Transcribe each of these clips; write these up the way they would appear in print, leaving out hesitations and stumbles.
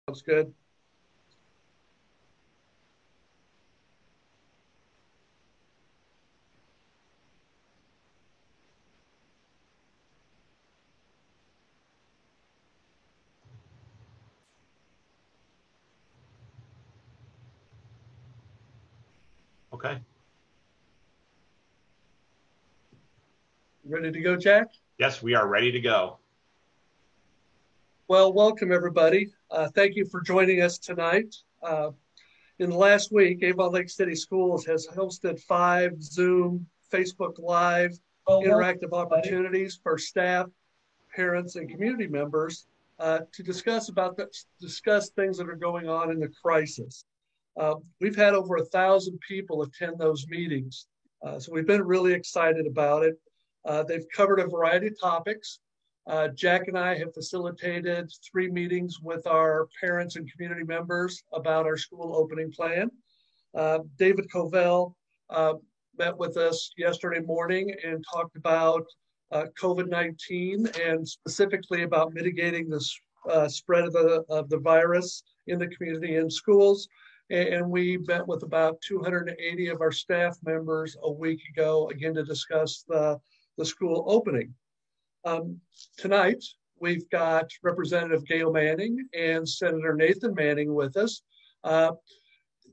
Sounds good. Okay. Ready to go, Jack? Yes, we are ready to go. Well, welcome everybody. Thank you for joining us tonight. In the last week, Avon Lake City Schools has hosted 5 Zoom, Facebook Live, interactive opportunities for staff, parents, and community members to discuss things that are going on in the crisis. We've had over 1,000 people attend those meetings, so we've been really excited about it. They've covered a variety of topics. Jack and I have facilitated 3 meetings with our parents and community members about our school opening plan. David Covell met with us yesterday morning and talked about COVID-19 and specifically about mitigating the spread of the virus in the community and schools. And we met with about 280 of our staff members a week ago, again, to discuss the school opening. Tonight, we've got Representative Gail Manning and Senator Nathan Manning with us.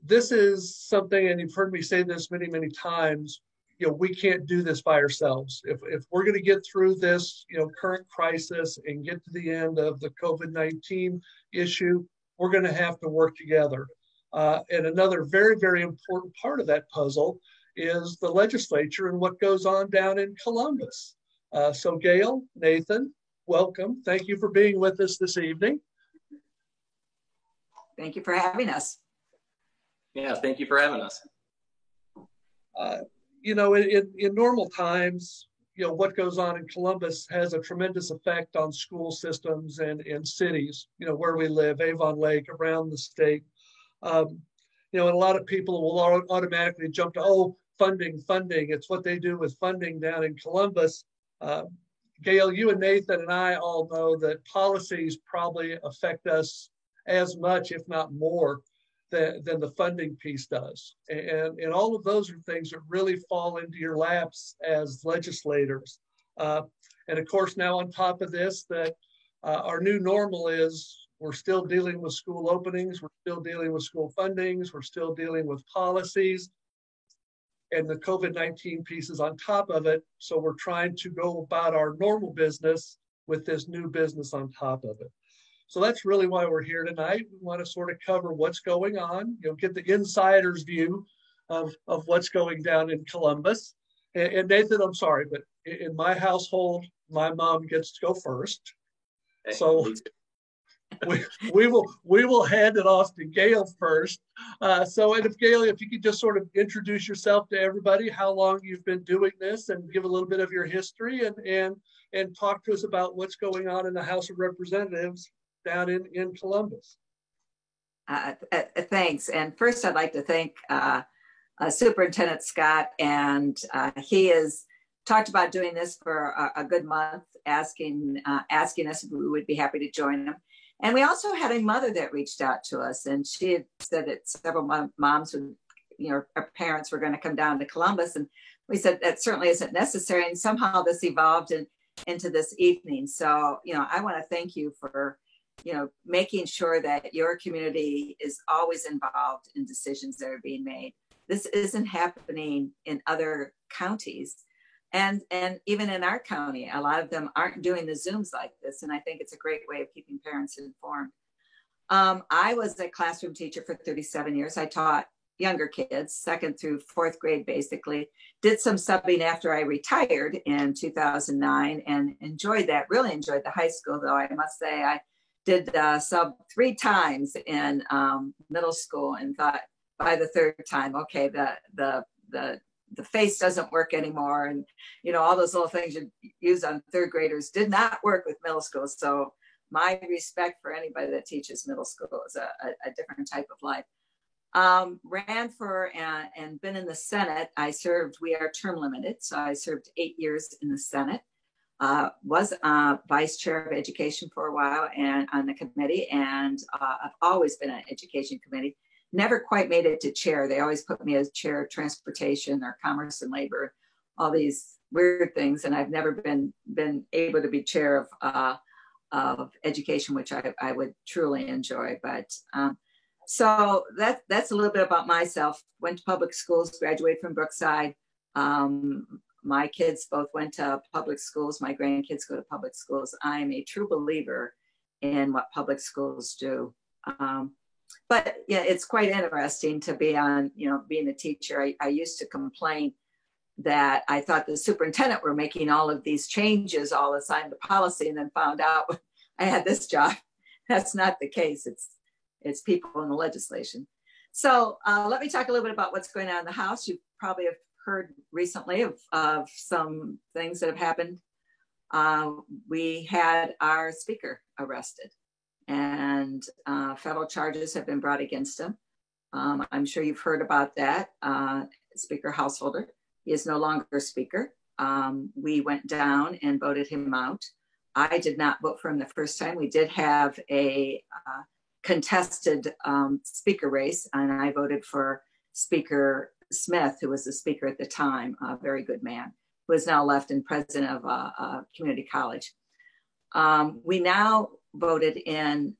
This is something, and you've heard me say this many, many times, we can't do this by ourselves. If we're going to get through this, current crisis and get to the end of the COVID-19 issue, we're going to have to work together. And another very, very important part of that puzzle is the legislature and what goes on down in Columbus. So Gail, Nathan, welcome. Thank you for being with us this evening. Thank you for having us. Yeah, thank you for having us. In normal times, what goes on in Columbus has a tremendous effect on school systems and cities, where we live, Avon Lake, around the state. And a lot of people will automatically jump to, funding. It's what they do with funding down in Columbus. Gail, you and Nathan and I all know that policies probably affect us as much, if not more, than the funding piece does. And all of those are things that really fall into your laps as legislators. And of course, now on top of this, that our new normal is we're still dealing with school openings, we're still dealing with school fundings, we're still dealing with policies, and the COVID-19 piece is on top of it. So we're trying to go about our normal business with this new business on top of it. So that's really why we're here tonight. We want to sort of cover what's going on, get the insider's view of what's going down in Columbus. And Nathan, I'm sorry, but in my household, my mom gets to go first. So we will hand it off to Gail first. And if Gail, if you could just sort of introduce yourself to everybody, how long you've been doing this, and give a little bit of your history, and talk to us about what's going on in the House of Representatives down in Columbus. Thanks. And first, I'd like to thank Superintendent Scott, and he has talked about doing this for a good month, asking us if we would be happy to join him. And we also had a mother that reached out to us, and she had said that several moms would, our parents were going to come down to Columbus, and we said that certainly isn't necessary. And somehow this evolved into this evening. So, I want to thank you for, making sure that your community is always involved in decisions that are being made. This isn't happening in other counties. And even in our county, a lot of them aren't doing the Zooms like this. And I think it's a great way of keeping parents informed. I was a classroom teacher for 37 years. I taught younger kids, 2nd through 4th grade, basically. Did some subbing after I retired in 2009 and enjoyed that, really enjoyed the high school, though I must say I did sub 3 times in middle school and thought by the 3rd time, okay, the face doesn't work anymore. And, all those little things you use on 3rd graders did not work with middle school. So my respect for anybody that teaches middle school is a different type of life. Ran for and been in the Senate. I served, we are term limited. So I served 8 years in the Senate. Was vice chair of education for a while and on the committee, and I've always been on education committee. Never quite made it to chair. They always put me as chair of transportation or commerce and labor, all these weird things, and I've never been able to be chair of education, which I would truly enjoy. But so that's a little bit about myself. Went to public schools, graduated from Brookside. My kids both went to public schools. My grandkids go to public schools. I am a true believer in what public schools do. But yeah, it's quite interesting to be on, being a teacher. I used to complain that I thought the superintendent were making all of these changes, all assigned to policy, and then found out when I had this job. That's not the case. It's people in the legislation. So let me talk a little bit about what's going on in the House. You probably have heard recently of some things that have happened. We had our speaker arrested, and federal charges have been brought against him. I'm sure you've heard about that. Speaker Householder, he is no longer speaker. We went down and voted him out. I did not vote for him the first time. We did have a contested speaker race, and I voted for Speaker Smith, who was the speaker at the time, a very good man, who is now left and president of a community college. We now voted in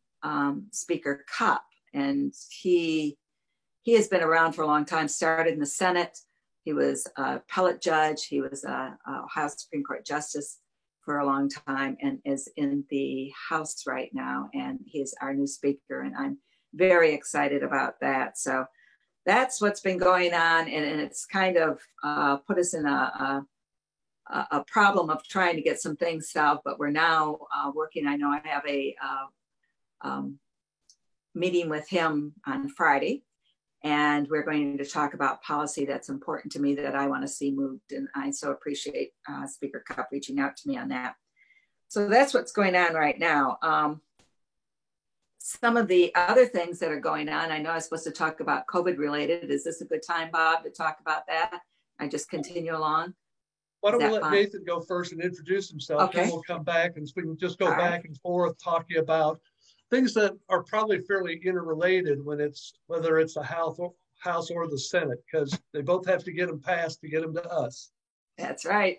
Speaker Cupp, and he has been around for a long time, started in the Senate. He was a appellate judge. He was a Ohio Supreme Court justice for a long time and is in the House right now. And he's our new speaker, and I'm very excited about that. So that's what's been going on. And it's kind of put us in a problem of trying to get some things solved, but we're now working. I know I have a meeting with him on Friday, and we're going to talk about policy that's important to me that I want to see moved. And I so appreciate Speaker Cupp reaching out to me on that. So that's what's going on right now. Some of the other things that are going on, I know I was supposed to talk about COVID related. Is this a good time, Bob, to talk about that? I just continue along. Why don't we let Nathan go first and introduce himself, okay. And we'll come back and we can just go back and forth talking about things that are probably fairly interrelated whether it's the House or the Senate, because they both have to get them passed to get them to us. That's right.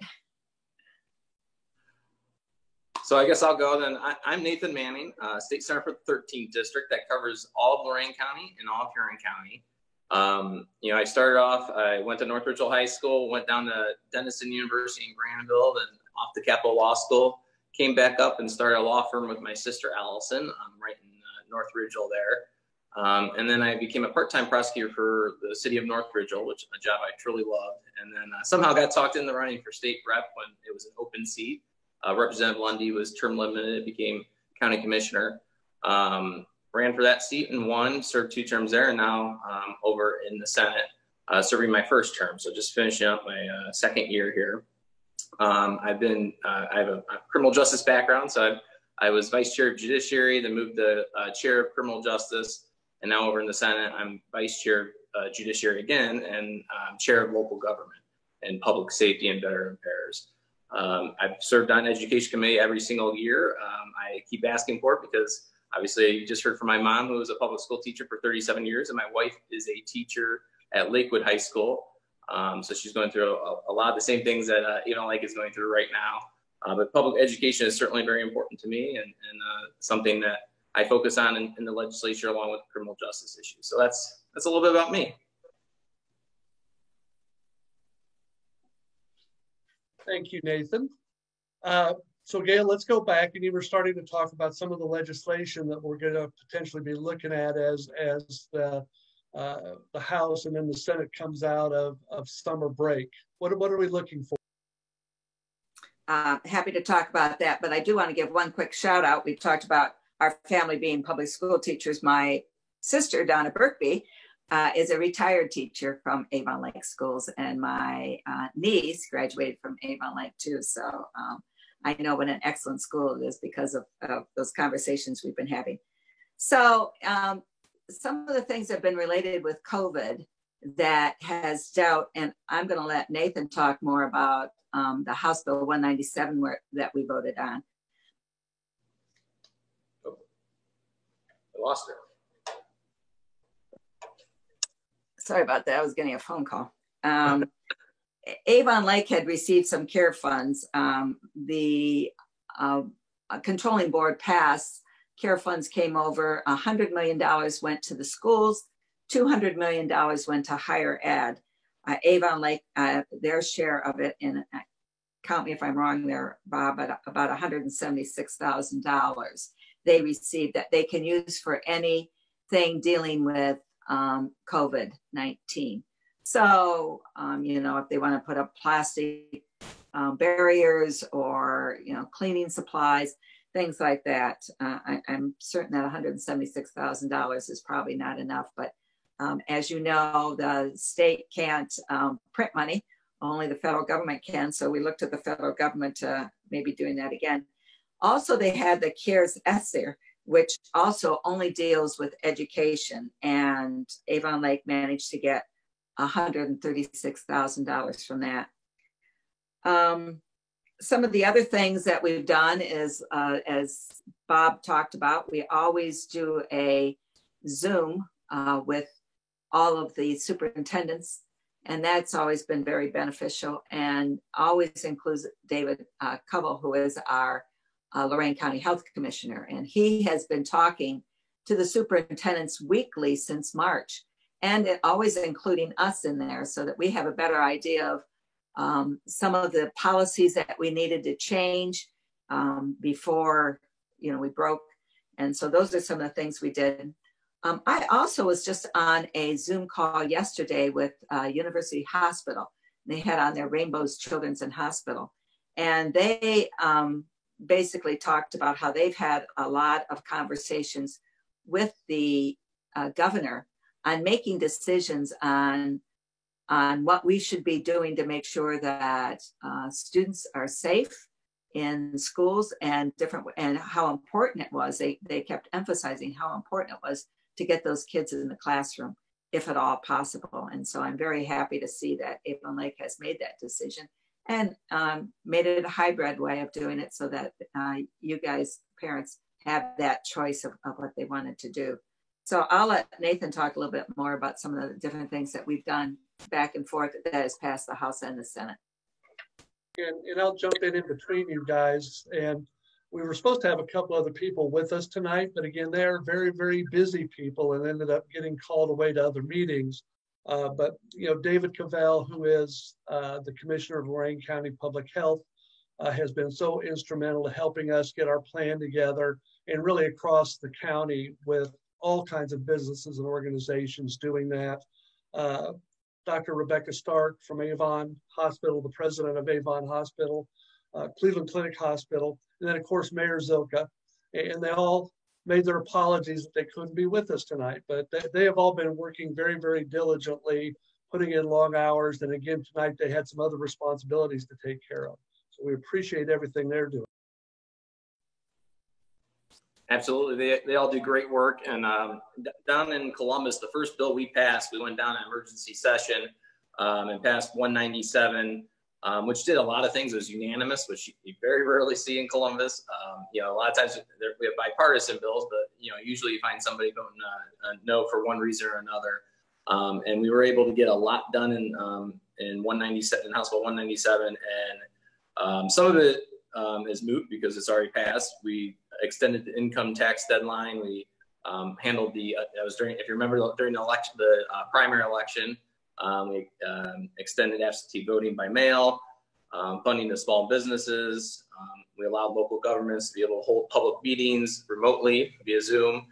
So I guess I'll go then. I'm Nathan Manning, State Senator for the 13th District that covers all of Lorain County and all of Huron County. I started off, I went to North Ridgeville High School, went down to Denison University in Granville, then off to Capital Law School, came back up and started a law firm with my sister Allison, right in North Ridgeville there. And then I became a part-time prosecutor for the city of North Ridgeville, which is a job I truly loved. And then somehow got talked in the running for state rep when it was an open seat. Representative Lundy was term limited, became county commissioner, ran for that seat and won, served 2 terms there, and now over in the Senate, serving my first term. So just finishing up my second year here. I have a criminal justice background, so I was vice chair of judiciary, then moved to chair of criminal justice, and now over in the Senate, I'm vice chair of judiciary again, and chair of local government and public safety and veteran affairs. I've served on education committee every single year. I keep asking for it because obviously you just heard from my mom, who was a public school teacher for 37 years, and my wife is a teacher at Lakewood High School. So she's going through a lot of the same things that Avon Lake is going through right now. But public education is certainly very important to me and something that I focus on in the legislature along with criminal justice issues. So that's a little bit about me. Thank you, Nathan. So Gail, let's go back, and you were starting to talk about some of the legislation that we're going to potentially be looking at as the House and then the Senate comes out of summer break. What are we looking for? Happy to talk about that, but I do want to give one quick shout out. We talked about our family being public school teachers. My sister, Donna Birkby, is a retired teacher from Avon Lake Schools, and my niece graduated from Avon Lake too. So I know what an excellent school it is because of those conversations we've been having. So some of the things that have been related with COVID that has dealt, and I'm going to let Nathan talk more about the House Bill 197 that we voted on. I lost her. Sorry about that. I was getting a phone call. Avon Lake had received some CARE funds. The controlling board passed. CARE funds came over. $100 million went to the schools. $200 million went to higher ed. Avon Lake, their share of it, and count me if I'm wrong there, Bob, but about $176,000 they received that they can use for anything dealing with COVID-19. So, if they want to put up plastic barriers or, cleaning supplies, things like that. I'm certain that $176,000 is probably not enough, but as you know, the state can't print money, only the federal government can. So we looked at the federal government to maybe doing that again. Also, they had the CARES ESSER, which also only deals with education, and Avon Lake managed to get $136,000 from that. Some of the other things that we've done is, as Bob talked about, we always do a Zoom with all of the superintendents, and that's always been very beneficial, and always includes David Covell, who is our Lorain County Health Commissioner, and he has been talking to the superintendents weekly since March, and always including us in there so that we have a better idea of some of the policies that we needed to change before we broke. And so those are some of the things we did. I also was just on a Zoom call yesterday with University Hospital. They had on their Rainbows Children's and Hospital, and they basically talked about how they've had a lot of conversations with the governor on making decisions on what we should be doing to make sure that students are safe in schools, and how important it was. They kept emphasizing how important it was to get those kids in the classroom, if at all possible. And so I'm very happy to see that Avon Lake has made that decision and made it a hybrid way of doing it so that you guys, parents, have that choice of what they wanted to do. So I'll let Nathan talk a little bit more about some of the different things that we've done back and forth that has passed the House and the Senate. And I'll jump in between you guys. And we were supposed to have a couple other people with us tonight, but again, they're very, very busy people and ended up getting called away to other meetings. But David Covell, who is the Commissioner of Lorain County Public Health, has been so instrumental to helping us get our plan together, and really across the county with all kinds of businesses and organizations doing that. Dr. Rebecca Stark from Avon Hospital, the president of Avon Hospital, Cleveland Clinic Hospital, and then of course Mayor Zilka, and they all made their apologies that they couldn't be with us tonight, but they have all been working very, very diligently, putting in long hours, and again tonight they had some other responsibilities to take care of. So we appreciate everything they're doing. Absolutely, they all do great work. And down in Columbus, the first bill we passed, we went down an emergency session and passed 197, which did a lot of things. It was unanimous, which you very rarely see in Columbus. A lot of times we have bipartisan bills, but usually you find somebody voting no for one reason or another. And we were able to get a lot done in 197, in House Bill 197, and some of it is moot because it's already passed. We extended the income tax deadline. We handled that was during, if you remember, during the election, the primary election. We extended absentee voting by mail, funding to small businesses. We allowed local governments to be able to hold public meetings remotely via Zoom.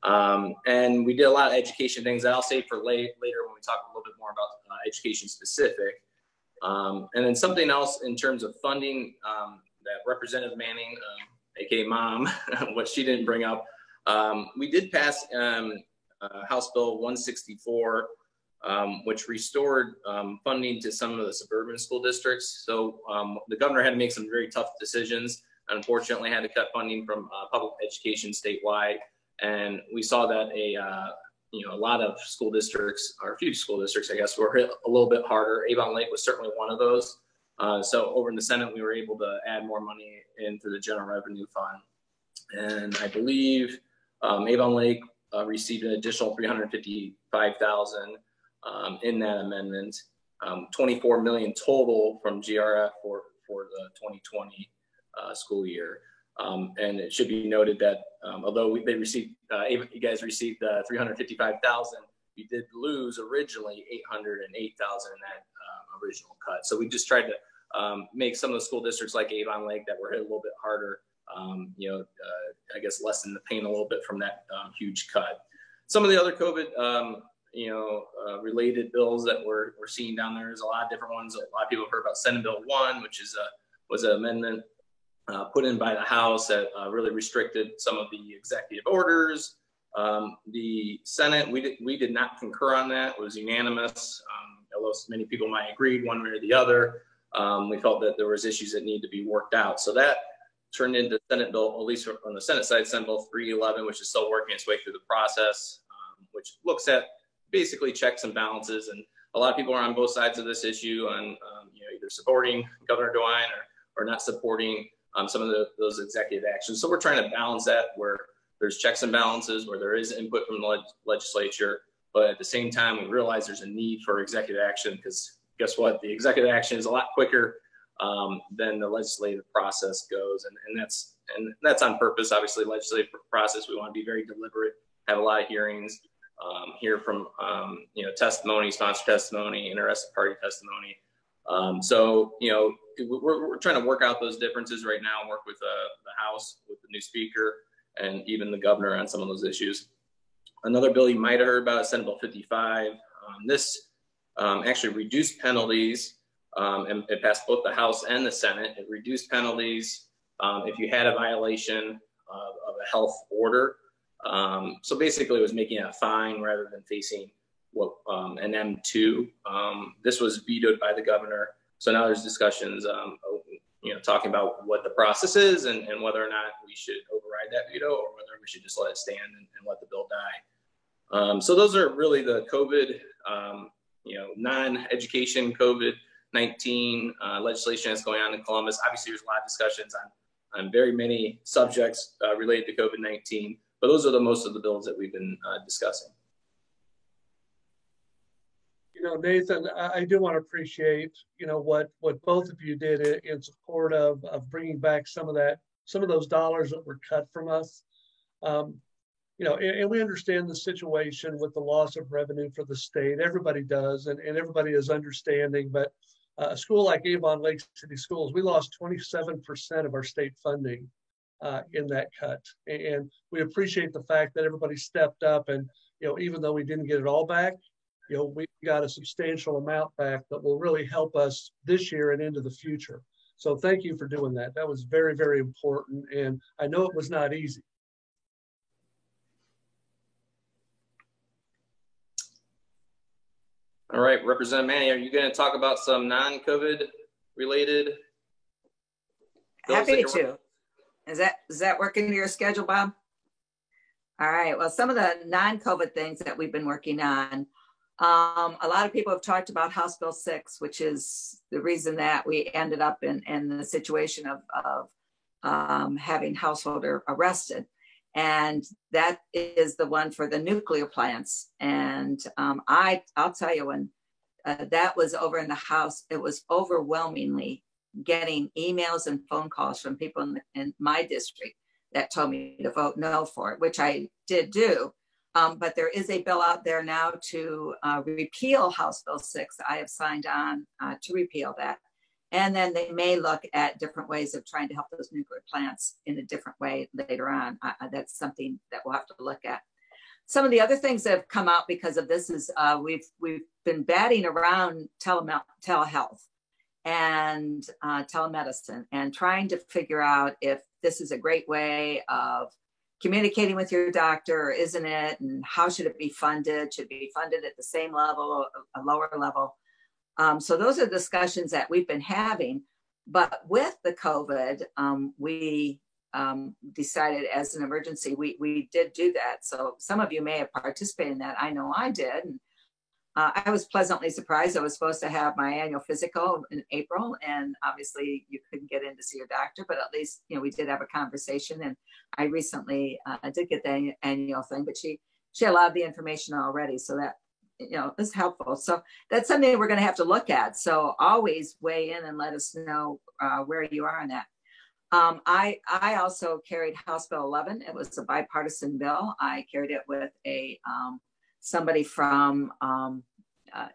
And we did a lot of education things that I'll save for later when we talk a little bit more about education specific. And then something else in terms of funding that Representative Manning, aka Mom, what she didn't bring up, we did pass House Bill 164, which restored funding to some of the suburban school districts. So the governor had to make some very tough decisions. Unfortunately, had to cut funding from public education statewide. And we saw that a a lot of school districts, or a few school districts, I guess, were hit a little bit harder. Avon Lake was certainly one of those. So over in the Senate, we were able to add more money into the general revenue fund. And I believe Avon Lake received an additional $355,000 in that amendment, 24 million total from GRF for the 2020 school year. And it should be noted that although they received, you guys received 355,000, we did lose originally 808,000 in that original cut. So we just tried to make some of the school districts like Avon Lake that were hit a little bit harder, I guess lessen the pain a little bit from that huge cut. Some of the other COVID, related bills that we're seeing down there is a lot of different ones. A lot of people have heard about Senate Bill 1, which was an amendment put in by the House that really restricted some of the executive orders. The Senate, we did not concur on that. It was unanimous. Although many people might agree one way or the other, we felt that there was issues that need to be worked out. So that turned into Senate Bill, at least on the Senate side, Senate Bill 311, which is still working its way through the process, which looks at basically checks and balances. And a lot of people are on both sides of this issue on either supporting Governor DeWine or not supporting some of those executive actions. So we're trying to balance that where there's checks and balances, where there is input from the legislature, but at the same time, we realize there's a need for executive action because guess what? The executive action is a lot quicker than the legislative process goes. And that's on purpose. Obviously, legislative process, we want to be very deliberate, have a lot of hearings, hear from, testimony, sponsor testimony, interested party testimony. We're trying to work out those differences right now, work with the House, with the new speaker, and even the governor on some of those issues. Another bill you might have heard about is Senate Bill 55. This actually reduced penalties, and it passed both the House and the Senate. It reduced penalties if you had a violation of a health order. So basically, it was making it a fine rather than facing an M2. This was vetoed by the governor. So now there's discussions, talking about what the process is and whether or not we should override that veto or whether we should just let it stand and let the bill die. So those are really the COVID, non-education COVID-19 legislation that's going on in Columbus. Obviously, there's a lot of discussions on very many subjects related to COVID-19, but those are most of the bills that we've been discussing. Nathan, I do want to appreciate, what both of you did in support of bringing back some of those dollars that were cut from us. And we understand the situation with the loss of revenue for the state. Everybody does, and everybody is understanding. But a school like Avon Lake City Schools, we lost 27% of our state funding in that cut. And we appreciate the fact that everybody stepped up and, even though we didn't get it all back, we got a substantial amount back that will really help us this year and into the future. So thank you for doing that. That was very, very important. And I know it was not easy. All right, Representative Manning, are you going to talk about some non-COVID related? Happy to. Is that working to your schedule, Bob? All right. Well, some of the non-COVID things that we've been working on. A lot of people have talked about House Bill 6, which is the reason that we ended up in the situation of having householder arrested. And that is the one for the nuclear plants. And I'll tell you, when that was over in the House, it was overwhelmingly getting emails and phone calls from people in my district that told me to vote no for it, which I did do. But there is a bill out there now to repeal House Bill 6. I have signed on to repeal that. And then they may look at different ways of trying to help those nuclear plants in a different way later on. That's something that we'll have to look at. Some of the other things that have come out because of this is we've been batting around telehealth and telemedicine and trying to figure out if this is a great way of communicating with your doctor, or isn't it? And how should it be funded? Should it be funded at the same level, a lower level? So those are discussions that we've been having. But with the COVID, we decided as an emergency, we did do that. So some of you may have participated in that. I know I did. And, I was pleasantly surprised. I was supposed to have my annual physical in April, and obviously you couldn't get in to see your doctor, but at least, we did have a conversation. And I recently did get the annual thing, but she had a lot of the information already. So that, is helpful. So that's something we're going to have to look at. So always weigh in and let us know where you are on that. I also carried House Bill 11. It was a bipartisan bill. I carried it with somebody from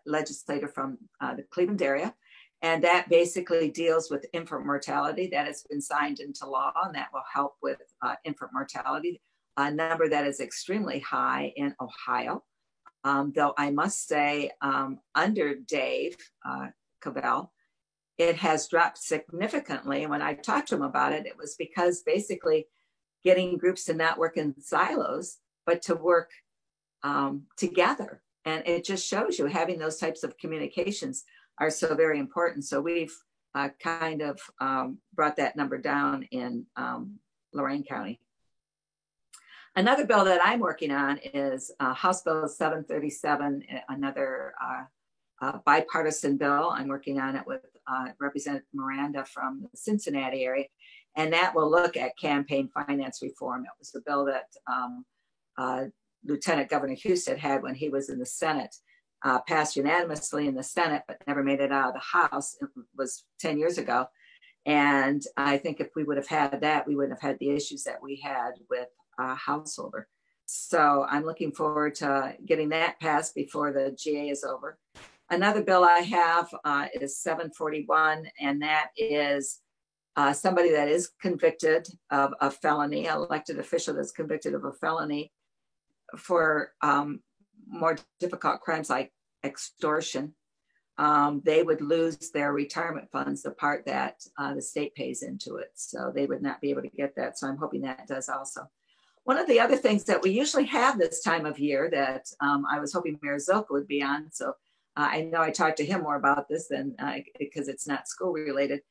legislator from the Cleveland area. And that basically deals with infant mortality. That has been signed into law, and that will help with infant mortality, a number that is extremely high in Ohio. Though I must say, under Dave Cavell, it has dropped significantly. And when I talked to him about it, it was because basically getting groups to not work in silos, but to work together. And it just shows you having those types of communications are so very important. So we've kind of brought that number down in Lorain County. Another bill that I'm working on is House Bill 737, another bipartisan bill. I'm working on it with Representative Miranda from the Cincinnati area, and that will look at campaign finance reform. It was the bill that Lieutenant Governor Husted had when he was in the Senate, passed unanimously in the Senate, but never made it out of the House. It was 10 years ago. And I think if we would have had that, we wouldn't have had the issues that we had with Householder. So I'm looking forward to getting that passed before the GA is over. Another bill I have is 741, and that is somebody that is convicted of a felony, an elected official that's convicted of a felony for more difficult crimes like extortion. They would lose their retirement funds, the part that the state pays into it. So they would not be able to get that. So I'm hoping that does also. One of the other things that we usually have this time of year that I was hoping Mayor Zilka would be on. So I know I talked to him more about this than because it's not school related,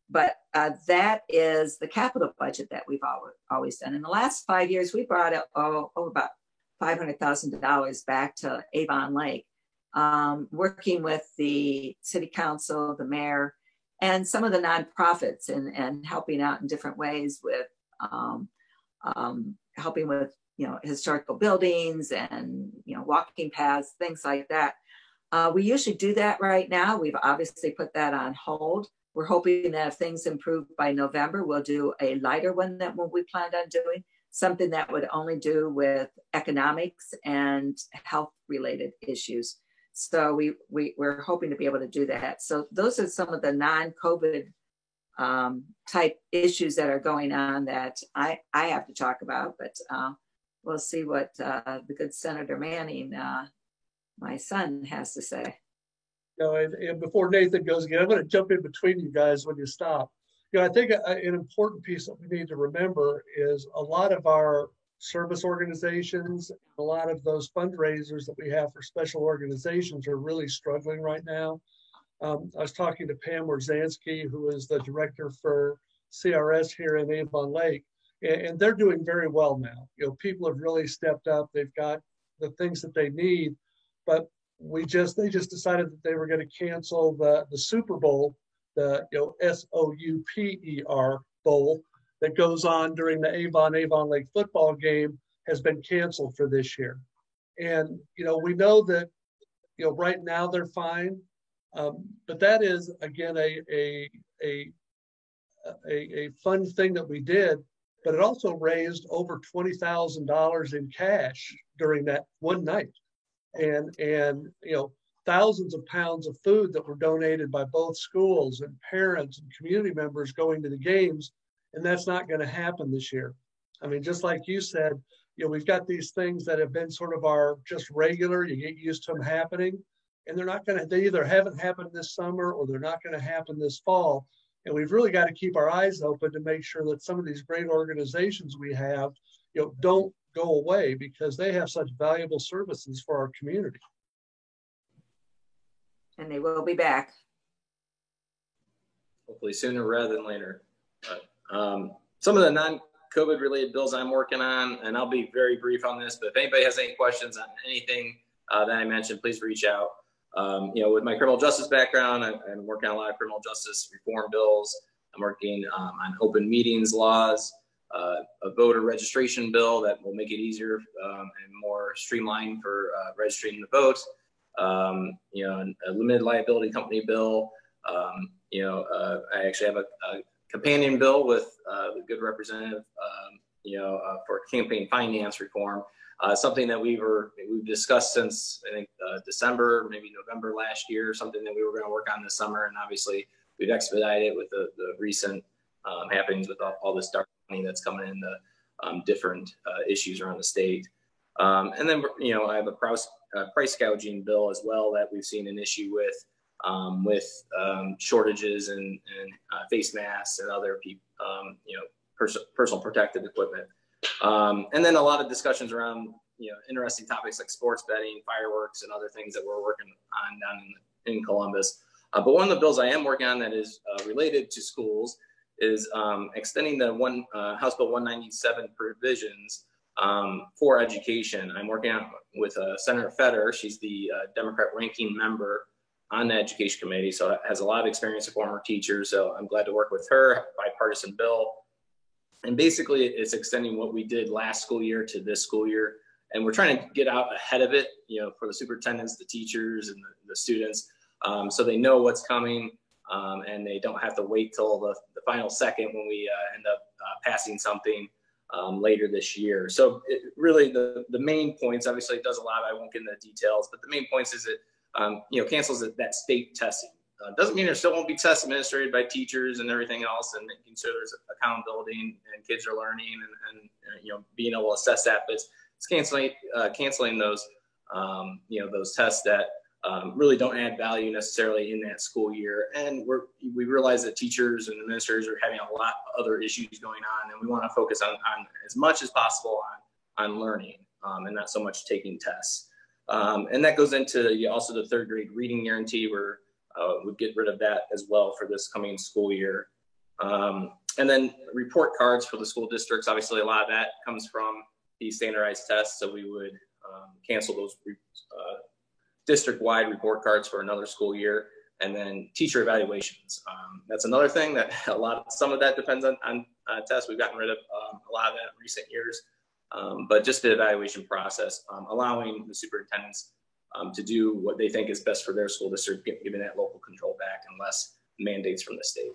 but that is the capital budget that we've always done. In the last 5 years, we brought about $500,000 back to Avon Lake, working with the city council, the mayor, and some of the nonprofits and helping out in different ways with helping with, historical buildings and, walking paths, things like that. We usually do that right now. We've obviously put that on hold. We're hoping that if things improve by November, we'll do a lighter one than what we planned on doing, something that would only do with economics and health related issues. So we're hoping to be able to do that. So those are some of the non-COVID type issues that are going on that I have to talk about, but we'll see what the good Senator Manning, my son, has to say. And before Nathan goes again, I'm going to jump in between you guys when you stop. I think an important piece that we need to remember is a lot of our service organizations, a lot of those fundraisers that we have for special organizations are really struggling right now. I was talking to Pam Wierzanski, who is the director for CRS here in Avon Lake, and they're doing very well now. People have really stepped up. They've got the things that they need, but they just decided that they were going to cancel the Super Bowl, the SOUPER Bowl that goes on during the Avon Lake football game has been canceled for this year. And we know that right now they're fine. But that is, again, a fun thing that we did, but it also raised over $20,000 in cash during that one night. And thousands of pounds of food that were donated by both schools and parents and community members going to the games. And that's not going to happen this year. I mean, just like you said, we've got these things that have been sort of our just regular, you get used to them happening. And they either haven't happened this summer or they're not going to happen this fall. And we've really got to keep our eyes open to make sure that some of these great organizations we have, don't go away because they have such valuable services for our community. And they will be back. Hopefully sooner rather than later. But some of the COVID-related bills I'm working on, and I'll be very brief on this, but if anybody has any questions on anything that I mentioned, please reach out. With my criminal justice background, I'm working on a lot of criminal justice reform bills. I'm working on open meetings laws, a voter registration bill that will make it easier and more streamlined for registering the vote. A limited liability company bill. I actually have a companion bill with the good representative, for campaign finance reform. Something that we've discussed since I think December, maybe November last year, something that we were going to work on this summer, and obviously we've expedited it with the recent happenings with all this dark money that's coming into different issues around the state. And then I have a price gouging bill as well that we've seen an issue with shortages and face masks and other personal protective equipment. And then a lot of discussions around, interesting topics like sports betting, fireworks, and other things that we're working on down in Columbus. But one of the bills I am working on that is related to schools is extending the House Bill 197 provisions for education. I'm working on with Senator Fetter. She's the Democrat ranking member on the education committee, so has a lot of experience, a former teacher. So I'm glad to work with her, bipartisan bill. And basically it's extending what we did last school year to this school year. And we're trying to get out ahead of it, for the superintendents, the teachers, and the students, so they know what's coming, and they don't have to wait till the final second when we end up passing something later this year. So really the main points, obviously it does a lot, I won't get into the details, but the main points is it cancels that state testing. Doesn't mean there still won't be tests administered by teachers and everything else, and making sure there's accountability and kids are learning and being able to assess that. But it's canceling those those tests that really don't add value necessarily in that school year. And we realize that teachers and administrators are having a lot of other issues going on, and we want to focus on as much as possible on learning and not so much taking tests. And that goes into also the third grade reading guarantee, where we'll get rid of that as well for this coming school year. And then report cards for the school districts. Obviously, a lot of that comes from the standardized tests. So we would cancel those district-wide report cards for another school year. And then teacher evaluations. That's another thing that some of that depends on tests. We've gotten rid of a lot of that in recent years. But just the evaluation process, allowing the superintendents to do what they think is best for their school district, giving that local control back and less mandates from the state.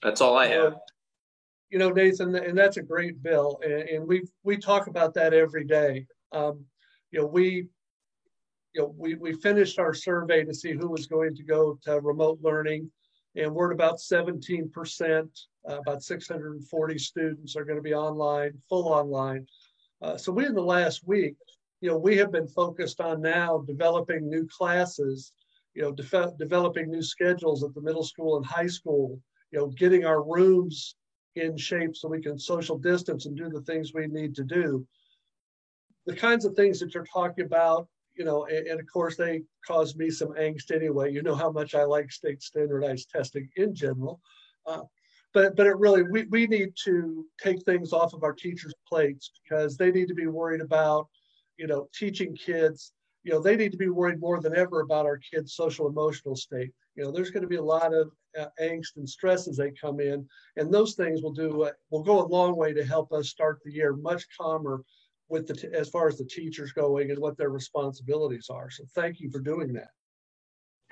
That's all I have. Nathan, and that's a great bill, and we talk about that every day. We finished our survey to see who was going to go to remote learning, and we're at about 17%. About 640 students are going to be online, full online. So we, in the last week, we have been focused on now developing new classes, developing new schedules at the middle school and high school, getting our rooms in shape so we can social distance and do the things we need to do. The kinds of things that you're talking about, and of course they cause me some angst anyway. You know how much I like state standardized testing in general. But it really, we need to take things off of our teachers' plates, because they need to be worried about, teaching kids. They need to be worried more than ever about our kids' social emotional state. There's going to be a lot of angst and stress as they come in, and those things will go a long way to help us start the year much calmer with as far as the teachers going and what their responsibilities are. So thank you for doing that.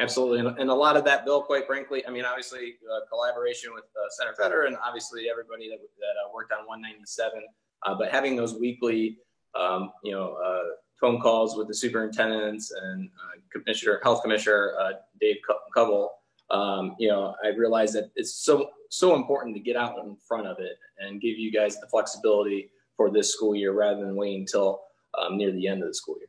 Absolutely. And a lot of that bill, quite frankly, obviously collaboration with Senator Fetter and obviously everybody that worked on 197, but having those weekly, phone calls with the superintendents and Health Commissioner Dave Covell, I realized that it's so important to get out in front of it and give you guys the flexibility for this school year rather than waiting until near the end of the school year.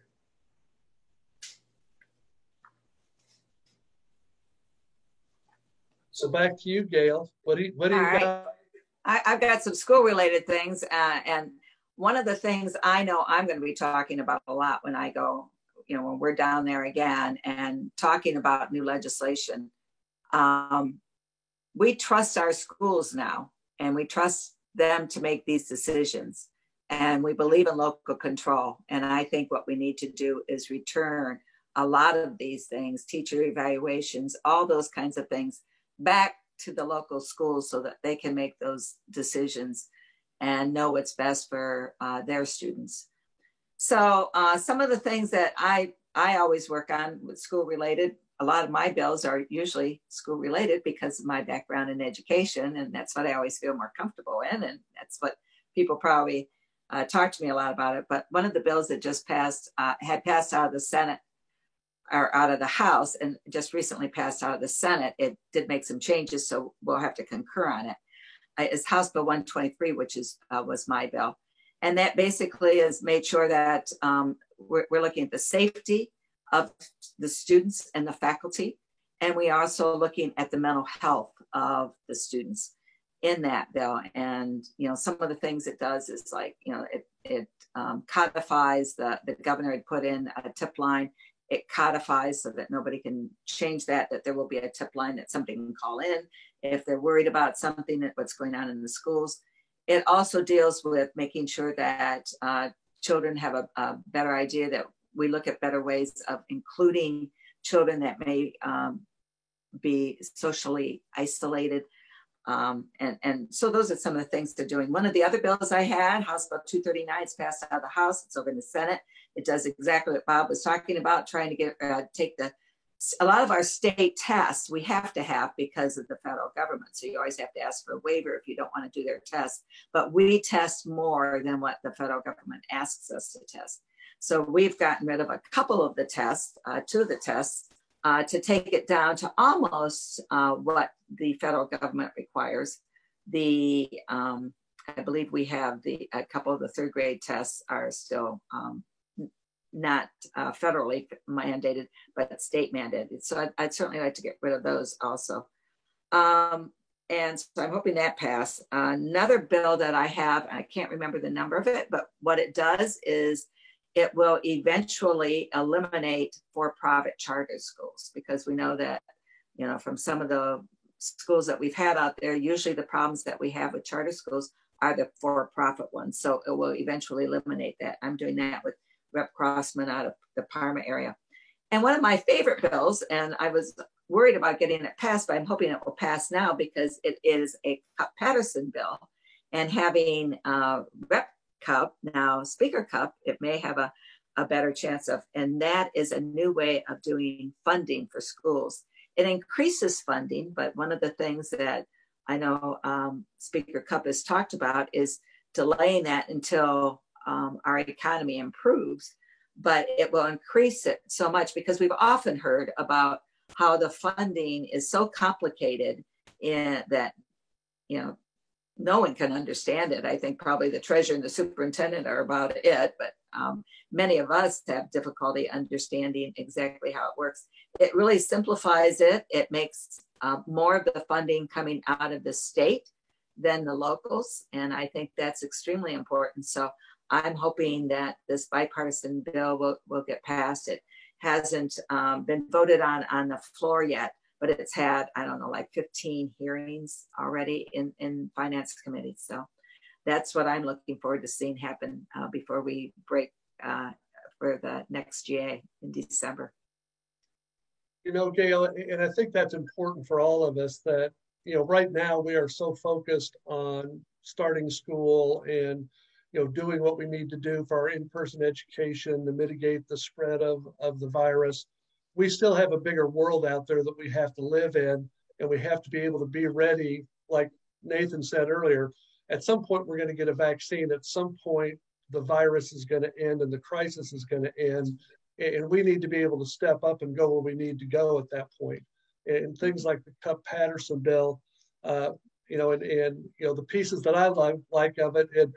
So back to you, Gail. What do you got? I've got some school-related things, and one of the things I know I'm going to be talking about a lot when I go, when we're down there again and talking about new legislation. we trust our schools now, and we trust them to make these decisions. And we believe in local control. And I think what we need to do is return a lot of these things, teacher evaluations, all those kinds of things, back to the local schools so that they can make those decisions and know what's best for their students. So some of the things that I always work on with school related, a lot of my bills are usually school related because of my background in education, and that's what I always feel more comfortable in, and that's what people probably talk to me a lot about it. But one of the bills that just passed, had passed out of the Senate or out of the House and just recently passed out of the Senate, it did make some changes, so we'll have to concur on it. It's House Bill 123, which was my bill. And that basically is made sure that we're looking at the safety of the students and the faculty. And we are also looking at the mental health of the students in that bill. And, some of the things it does is like, it codifies the governor had put in a tip line. It codifies so that nobody can change that there will be a tip line that somebody can call in if they're worried about something, what's going on in the schools. It also deals with making sure that children have a better idea, that we look at better ways of including children that may be socially isolated. And so those are some of the things they're doing. One of the other bills I had, House Bill 239, it's passed out of the House, it's over in the Senate. It does exactly what Bob was talking about, trying to get a lot of our state tests we have to have because of the federal government. So you always have to ask for a waiver if you don't want to do their tests. But we test more than what the federal government asks us to test. So we've gotten rid of a couple of the tests, two of the tests, to take it down to almost what the federal government requires. I believe we have a couple of the third grade tests are still not federally mandated, but state mandated. So I'd certainly like to get rid of those also. And so I'm hoping that passed. Another bill that I have, I can't remember the number of it, but what it does is it will eventually eliminate for-profit charter schools, because we know that, from some of the schools that we've had out there, usually the problems that we have with charter schools are the for-profit ones. So it will eventually eliminate that. I'm doing that with Rep. Crossman out of the Parma area. And one of my favorite bills, and I was worried about getting it passed, but I'm hoping it will pass now because it is a Cupp-Patterson bill. And having Rep. Cupp, now Speaker Cupp, it may have a better chance of, and that is a new way of doing funding for schools. It increases funding, but one of the things that I know Speaker Cupp has talked about is delaying that until our economy improves, but it will increase it so much because we've often heard about how the funding is so complicated that, no one can understand it. I think probably the treasurer and the superintendent are about it, but many of us have difficulty understanding exactly how it works. It really simplifies it. It makes more of the funding coming out of the state than the locals, and I think that's extremely important. So I'm hoping that this bipartisan bill will get passed. It hasn't been voted on the floor yet, but it's had, I don't know, like 15 hearings already in finance committee. So that's what I'm looking forward to seeing happen before we break for the next GA in December. Gail, and I think that's important for all of us that, right now we are so focused on starting school and, doing what we need to do for our in-person education to mitigate the spread of the virus. We still have a bigger world out there that we have to live in, and we have to be able to be ready. Like Nathan said earlier, at some point we're going to get a vaccine. At some point the virus is going to end and the crisis is going to end, and we need to be able to step up and go where we need to go at that point. And things like the Cupp-Patterson bill, and the pieces that I like of it, and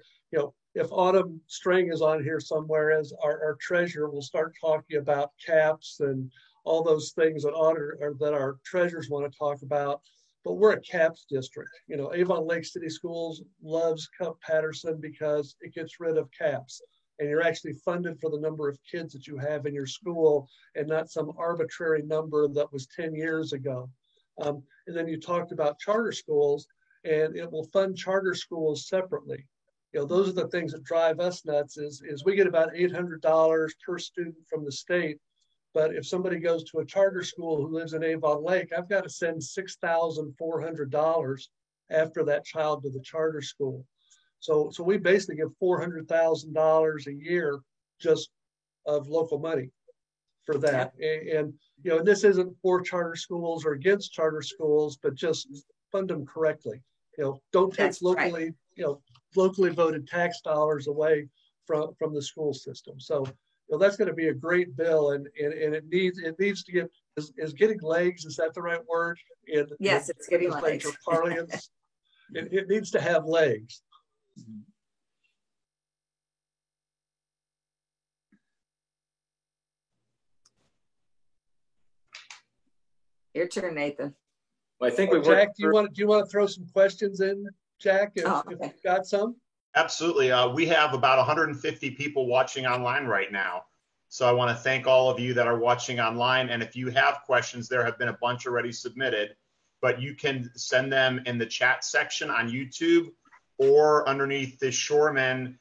if Autumn String is on here somewhere as our treasurer, we'll start talking about caps and all those things that our treasurers want to talk about. But we're a caps district. Avon Lake City Schools loves Cupp-Patterson because it gets rid of caps, and you're actually funded for the number of kids that you have in your school and not some arbitrary number that was 10 years ago. And then you talked about charter schools, and it will fund charter schools separately. Those are the things that drive us nuts is we get about $800 per student from the state. But if somebody goes to a charter school who lives in Avon Lake, I've got to send $6,400 after that child to the charter school. So we basically give $400,000 a year just of local money for that. And this isn't for charter schools or against charter schools, but just fund them correctly. Don't take locally voted tax dollars away from the school system. So that's going to be a great bill, and it needs to get is getting legs. Is that the right word? Yes, it's getting legs. Parlance. It needs to have legs. Your turn, Nathan. Well, I think Jack, do you want to throw some questions in, Jack? If you've got some. Absolutely. We have about 150 people watching online right now. So I want to thank all of you that are watching online. And if you have questions, there have been a bunch already submitted, but you can send them in the chat section on YouTube or underneath the Shoreman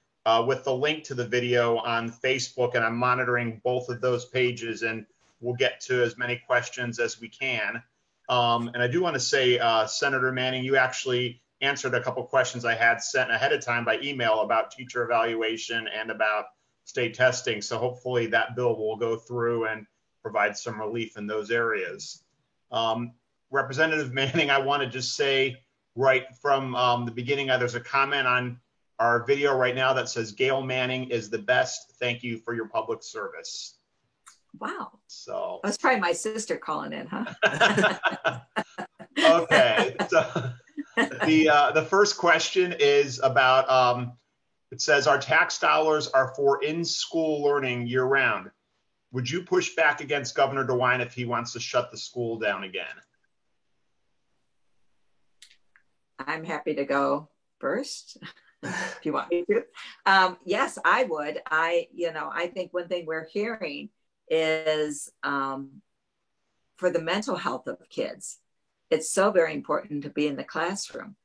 with the link to the video on Facebook. And I'm monitoring both of those pages, and we'll get to as many questions as we can. And I do want to say, Senator Manning, you actually answered a couple questions I had sent ahead of time by email about teacher evaluation and about state testing. So hopefully that bill will go through and provide some relief in those areas. Representative Manning, I want to just say right from the beginning, there's a comment on our video right now that says Gail Manning is the best. Thank you for your public service. Wow. So that's probably my sister calling in, huh? Okay. So the first question is about, it says our tax dollars are for in-school learning year-round. Would you push back against Governor DeWine if he wants to shut the school down again? I'm happy to go first if you want me to. Yes, I would. I think one thing we're hearing is for the mental health of kids, it's so very important to be in the classroom.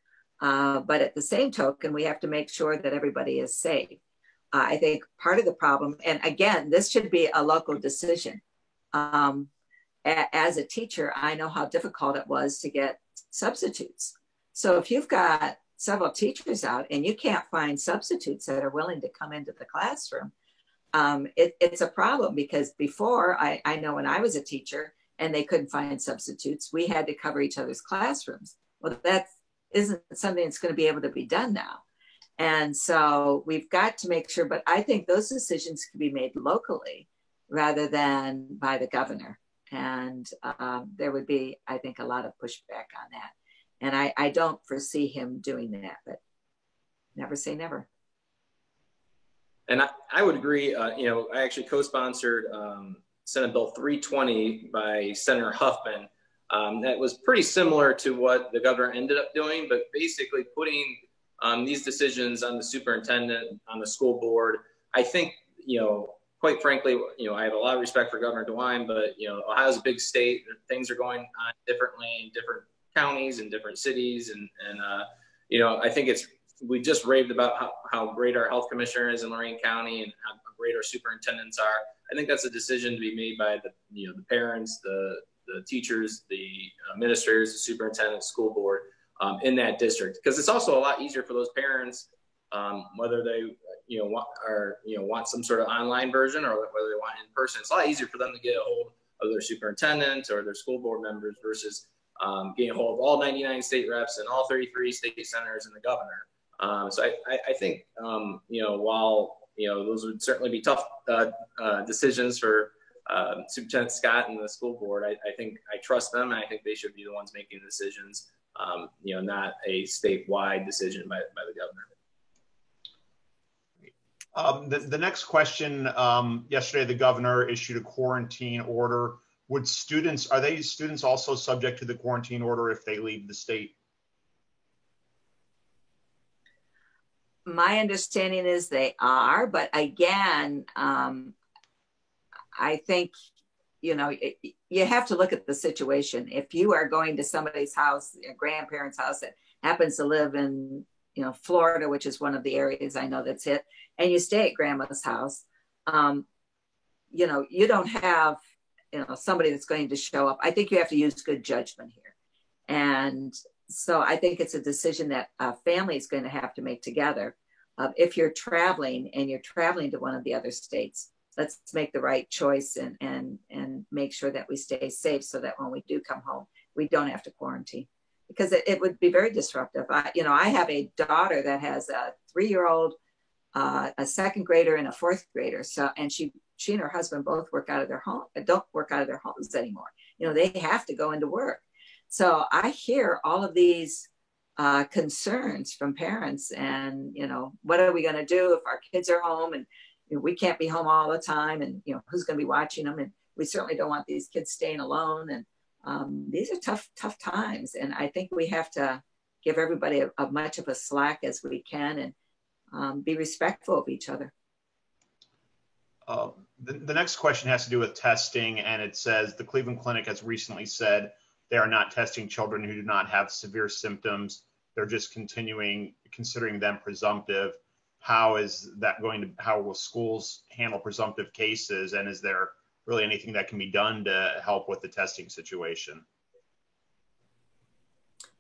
But at the same token, we have to make sure that everybody is safe. I think part of the problem, and again, this should be a local decision. As a teacher, I know how difficult it was to get substitutes. So if you've got several teachers out and you can't find substitutes that are willing to come into the classroom, it's a problem, because before, I know when I was a teacher and they couldn't find substitutes, we had to cover each other's classrooms. Well, that isn't something that's going to be able to be done now. And so we've got to make sure, but I think those decisions can be made locally rather than by the governor. And there would be, I think, a lot of pushback on that. And I don't foresee him doing that, but never say never. And I would agree. I actually co-sponsored Senate Bill 320 by Senator Huffman. That was pretty similar to what the governor ended up doing, but basically putting these decisions on the superintendent, on the school board. I think, quite frankly, I have a lot of respect for Governor DeWine, but, Ohio's a big state. Things are going on differently in different counties and different cities. And I think we just raved about how great our health commissioner is in Lorain County and how great our superintendents are. I think that's a decision to be made by the parents, the teachers, the administrators, the superintendent, school board in that district. Because it's also a lot easier for those parents, whether they want some sort of online version or whether they want in person. It's a lot easier for them to get a hold of their superintendent or their school board members versus getting a hold of all 99 state reps and all 33 state senators and the governor. So I think while those would certainly be tough decisions for Superintendent Scott and the school board, I think I trust them, and I think they should be the ones making the decisions, not a statewide decision by the governor. The next question, yesterday the governor issued a quarantine order. Are they students also subject to the quarantine order if they leave the state? My understanding is they are, but again, I think you know, you have to look at the situation. If you are going to somebody's house, a grandparent's house that happens to live in, you know, Florida, which is one of the areas I know that's hit, and you stay at grandma's house, you know, you don't have, you know, somebody that's going to show up. I think you have to use good judgment here. And so I think it's a decision that a family is going to have to make together. If you're traveling and you're traveling to one of the other states, let's make the right choice and make sure that we stay safe so that when we do come home, we don't have to quarantine, because it would be very disruptive. You know, I have a daughter that has a 3-year-old, a second grader, and a fourth grader. So, and she and her husband both work out of their home, don't work out of their homes anymore. You know, they have to go into work. So I hear all of these concerns from parents, and, you know, what are we going to do if our kids are home and, you know, we can't be home all the time, and, you know, who's going to be watching them? And we certainly don't want these kids staying alone. And these are tough times. And I think we have to give everybody as much of a slack as we can, and be respectful of each other. The next question has to do with testing, and it says the Cleveland Clinic has recently said they are not testing children who do not have severe symptoms. They're just considering them presumptive. How is that how will schools handle presumptive cases? And is there really anything that can be done to help with the testing situation?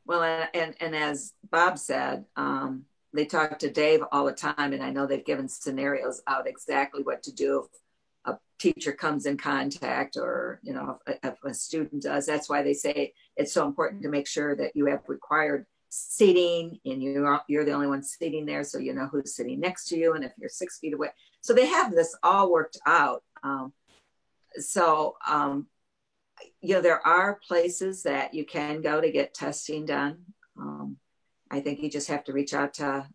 Well, and as Bob said, they talk to Dave all the time, and I know they've given scenarios out exactly what to do if a teacher comes in contact, or, you know, if a student does. That's why they say it's so important to make sure that you have required seating, and you're the only one sitting there, so you know who's sitting next to you, and if you're 6 feet away. So they have this all worked out. You know, there are places that you can go to get testing done. I think you just have to reach out to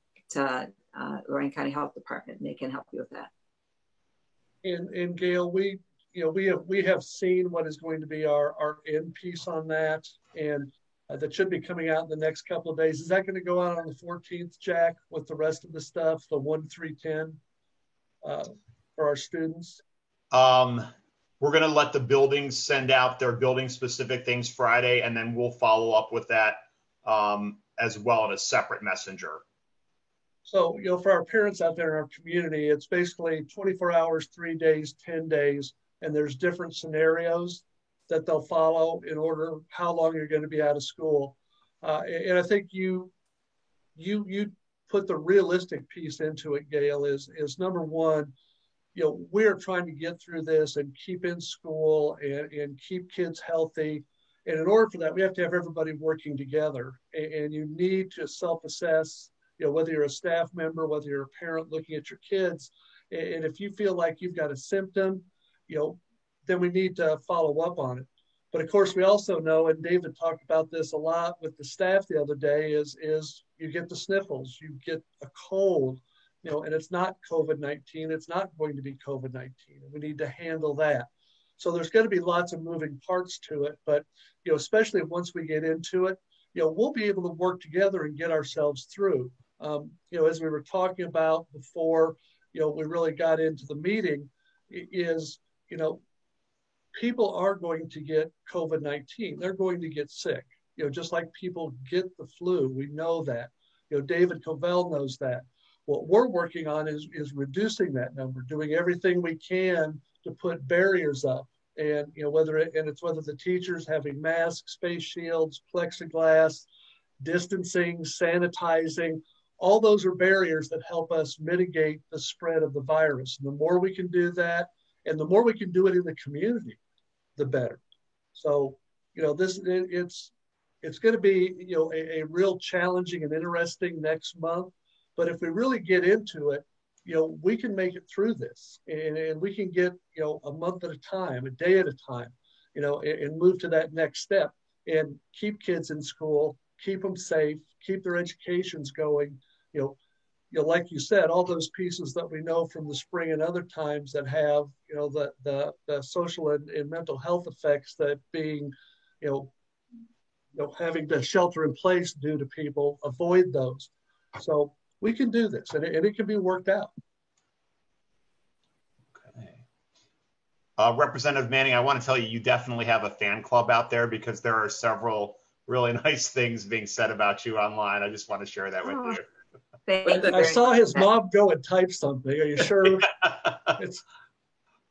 Lorraine County Health Department, and they can help you with that. And Gail, we have seen what is going to be our end piece on that, and that should be coming out in the next couple of days. Is that going to go out on the 14th, Jack, with the rest of the stuff, the 1-3-10 for our students? We're going to let the buildings send out their building specific things Friday, and then we'll follow up with that as well in a separate messenger. So, you know, for our parents out there in our community, it's basically 24 hours, 3 days, 10 days, and there's different scenarios that they'll follow in order how long you're going to be out of school. And I think you put the realistic piece into it, Gail, is number one, you know, we're trying to get through this and keep in school and keep kids healthy. And in order for that, we have to have everybody working together, and you need to self-assess, you know, whether you're a staff member, whether you're a parent looking at your kids. And if you feel like you've got a symptom, you know, then we need to follow up on it. But of course, we also know, and David talked about this a lot with the staff the other day, is you get the sniffles, you get a cold, you know, and it's not COVID-19, it's not going to be COVID-19. We need to handle that. So there's going to be lots of moving parts to it, but, you know, especially once we get into it, you know, we'll be able to work together and get ourselves through. You know, as we were talking about before, you know, we really got into the meeting, is, you know, people are going to get COVID-19. They're going to get sick, you know, just like people get the flu. We know that. You know, David Covell knows that. What we're working on is reducing that number, doing everything we can to put barriers up. And, you know, whether the teachers having masks, face shields, plexiglass, distancing, sanitizing, all those are barriers that help us mitigate the spread of the virus. And the more we can do that, and the more we can do it in the community, the better. So, you know, it's going to be, you know, a real challenging and interesting next month. But if we really get into it, you know, we can make it through this, and we can get, you know, a month at a time, a day at a time, you know, and move to that next step and keep kids in school, keep them safe, keep their educations going, you know, like you said, all those pieces that we know from the spring and other times that have, you know, the social and mental health effects that being, you know, having to shelter in place due to people, avoid those. So we can do this, and it can be worked out. Okay. Representative Manning, I want to tell you, you definitely have a fan club out there because there are several really nice things being said about you online. I just want to share that with you. Thank you I saw much. his mom go and type something. Are you sure? It's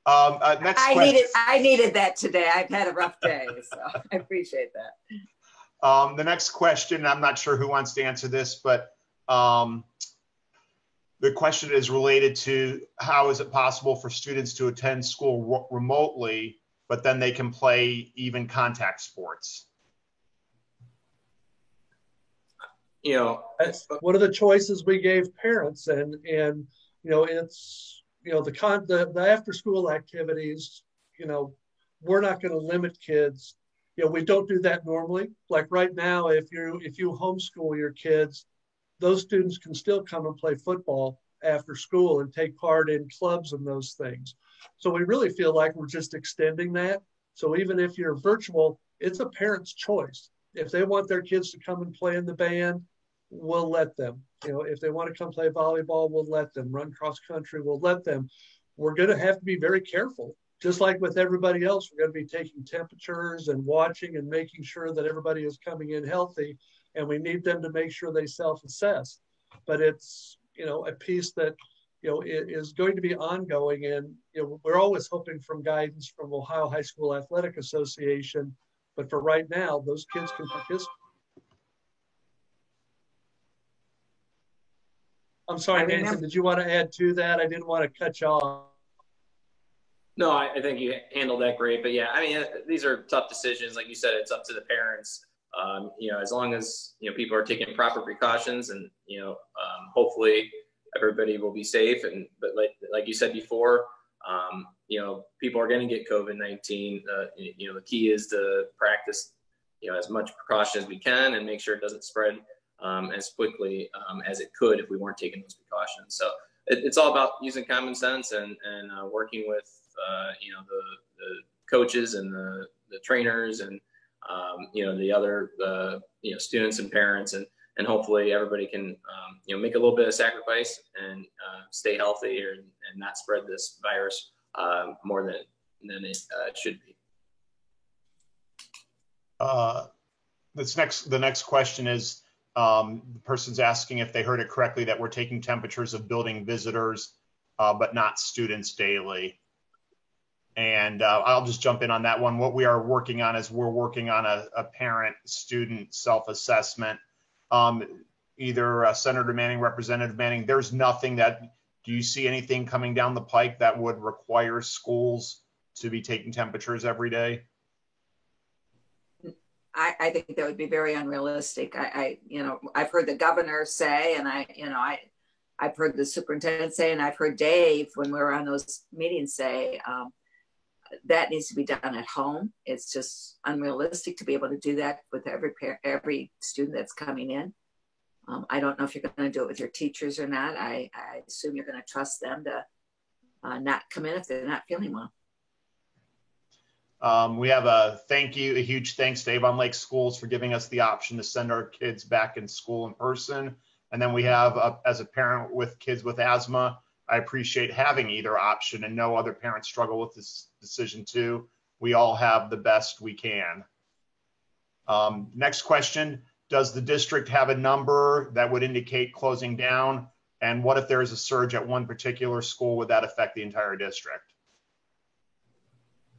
Next question. I needed that today. I've had a rough day, so I appreciate that. The next question, I'm not sure who wants to answer this, but the question is related to how is it possible for students to attend school remotely, but then they can play even contact sports? You know, that's one of the choices we gave parents, and you know, it's, you know, the after school activities, you know, we're not going to limit kids. You know, we don't do that normally. Like right now, if you homeschool your kids, those students can still come and play football after school and take part in clubs and those things. So we really feel like we're just extending that. So even if you're virtual, it's a parent's choice. If they want their kids to come and play in the band, we'll let them. You know, if they want to come play volleyball, we'll let them. Run cross country, we'll let them. We're going to have to be very careful. Just like with everybody else, we're going to be taking temperatures and watching and making sure that everybody is coming in healthy, and we need them to make sure they self-assess. But it's, you know, a piece that, you know, is going to be ongoing, and, you know, we're always hoping from guidance from Ohio High School Athletic Association. But for right now, those kids can participate. I'm sorry, Nathan, did you want to add to that? I didn't want to cut you off. No, I think you handled that great. But yeah, I mean, these are tough decisions. Like you said, it's up to the parents. You know, as long as, you know, people are taking proper precautions, and, you know, hopefully everybody will be safe. And but like you said before, you know, people are going to get COVID-19. You know, the key is to practice, you know, as much precaution as we can and make sure it doesn't spread as quickly as it could if we weren't taking those precautions. So it's all about using common sense and working with you know, the coaches and the trainers and you know, the other you know, students and parents, and hopefully everybody can you know, make a little bit of sacrifice and stay healthy and not spread this virus more than it should be. The next question is, the person's asking if they heard it correctly that we're taking temperatures of building visitors, but not students daily. And I'll just jump in on that one. What we are working on is we're working on a parent-student self-assessment. Either Senator Manning, Representative Manning, there's nothing that, do you see anything coming down the pike that would require schools to be taking temperatures every day? I think that would be very unrealistic. You know, I've heard the governor say, and I've heard the superintendent say, and I've heard Dave when we were on those meetings say, that needs to be done at home. It's just unrealistic to be able to do that with every student that's coming in. I don't know if you're going to do it with your teachers or not. I assume you're going to trust them to not come in if they're not feeling well. We have a huge thanks to Avon Lake Schools for giving us the option to send our kids back in school in person. And then we have, as a parent with kids with asthma, I appreciate having either option, and no other parents struggle with this decision too. We all have the best we can. Next question, does the district have a number that would indicate closing down? And what if there is a surge at one particular school? Would that affect the entire district?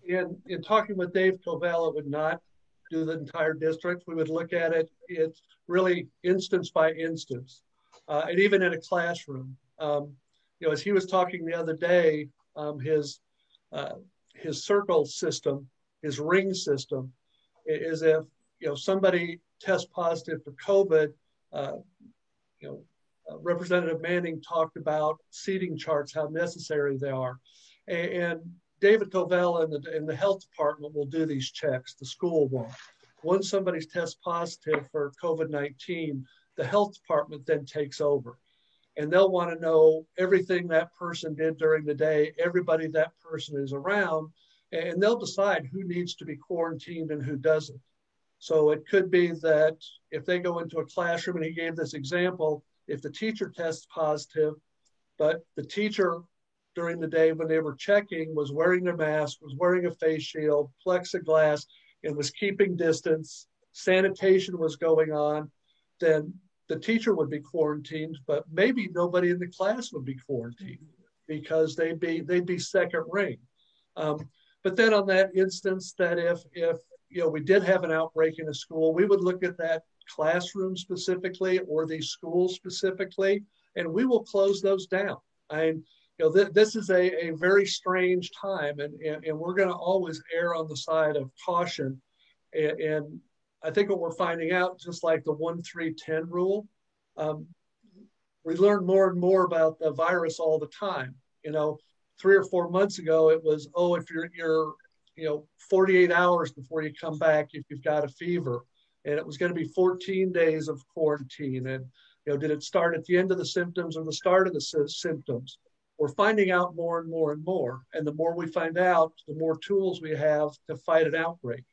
In talking with Dave Covell, it would not do the entire district. We would look at it, it's really instance by instance, and even in a classroom. You know, as he was talking the other day, his circle system, his ring system, is if, you know, somebody tests positive for COVID. You know, Representative Manning talked about seating charts, how necessary they are, and David Covell and the health department will do these checks. The school won't. Once somebody's test positive for COVID-19, the health department then takes over. And they'll want to know everything that person did during the day, everybody that person is around, and they'll decide who needs to be quarantined and who doesn't. So it could be that if they go into a classroom, and he gave this example, if the teacher tests positive, but the teacher during the day when they were checking was wearing their mask, was wearing a face shield, plexiglass, and was keeping distance, sanitation was going on, then the teacher would be quarantined, but maybe nobody in the class would be quarantined because they'd be second ring. But then on that instance that if we did have an outbreak in a school, we would look at that classroom specifically or the school specifically, and we will close those down. This is a very strange time, and we're going to always err on the side of caution. And I think what we're finding out, just like the 1-3-10 rule, we learn more and more about the virus all the time. 3 or 4 months ago, it was, if you're 48 hours before you come back if you've got a fever, and it was going to be 14 days of quarantine. And did it start at the end of the symptoms or the start of the symptoms? We're finding out more and more and more, and the more we find out, the more tools we have to fight an outbreak.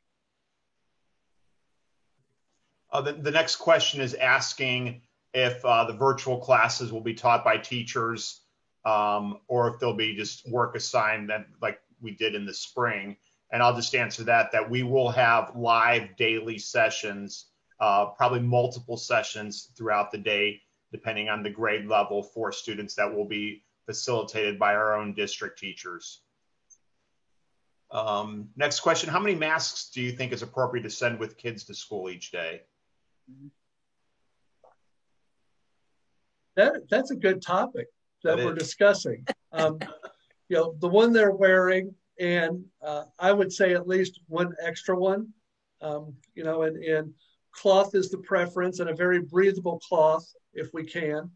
The next question is asking if the virtual classes will be taught by teachers or if there'll be just work assigned that like we did in the spring. And I'll just answer that we will have live daily sessions, probably multiple sessions throughout the day, depending on the grade level for students that will be facilitated by our own district teachers. Next question, how many masks do you think is appropriate to send with kids to school each day? That's a good topic that we're discussing. The one they're wearing, and I would say at least one extra one, and cloth is the preference, and a very breathable cloth if we can.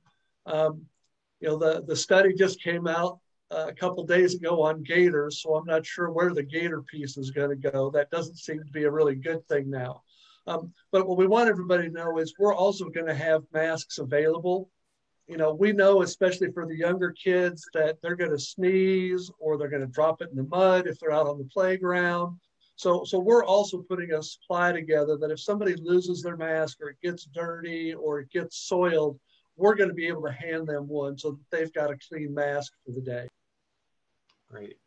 The study just came out a couple days ago on gaiters, so I'm not sure where the gaiter piece is going to go. That doesn't seem to be a really good thing now. But what we want everybody to know is we're also going to have masks available. We know, especially for the younger kids, that they're going to sneeze or they're going to drop it in the mud if they're out on the playground. So we're also putting a supply together that if somebody loses their mask or it gets dirty or it gets soiled, we're going to be able to hand them one so that they've got a clean mask for the day. Great.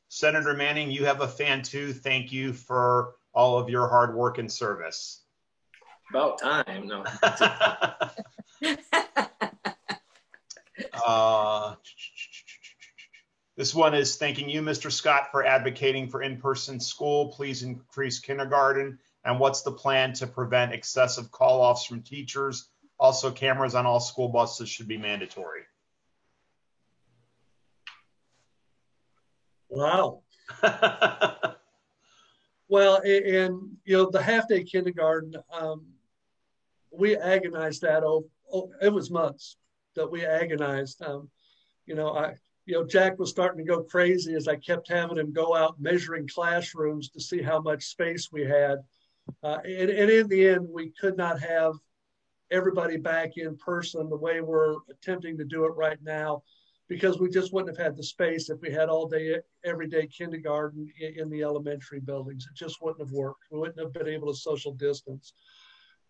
Senator Manning, you have a fan too. Thank you for all of your hard work and service. About time. No. This one is thanking you, Mr. Scott, for advocating for in-person school. Please increase kindergarten. And what's the plan to prevent excessive call-offs from teachers? Also, cameras on all school buses should be mandatory. Wow. Well, and the half-day kindergarten, we agonized that. It was months that we agonized. Jack was starting to go crazy as I kept having him go out measuring classrooms to see how much space we had. And in the end, we could not have everybody back in person the way we're attempting to do it right now, because we just wouldn't have had the space if we had all day, every day kindergarten in the elementary buildings. It just wouldn't have worked. We wouldn't have been able to social distance.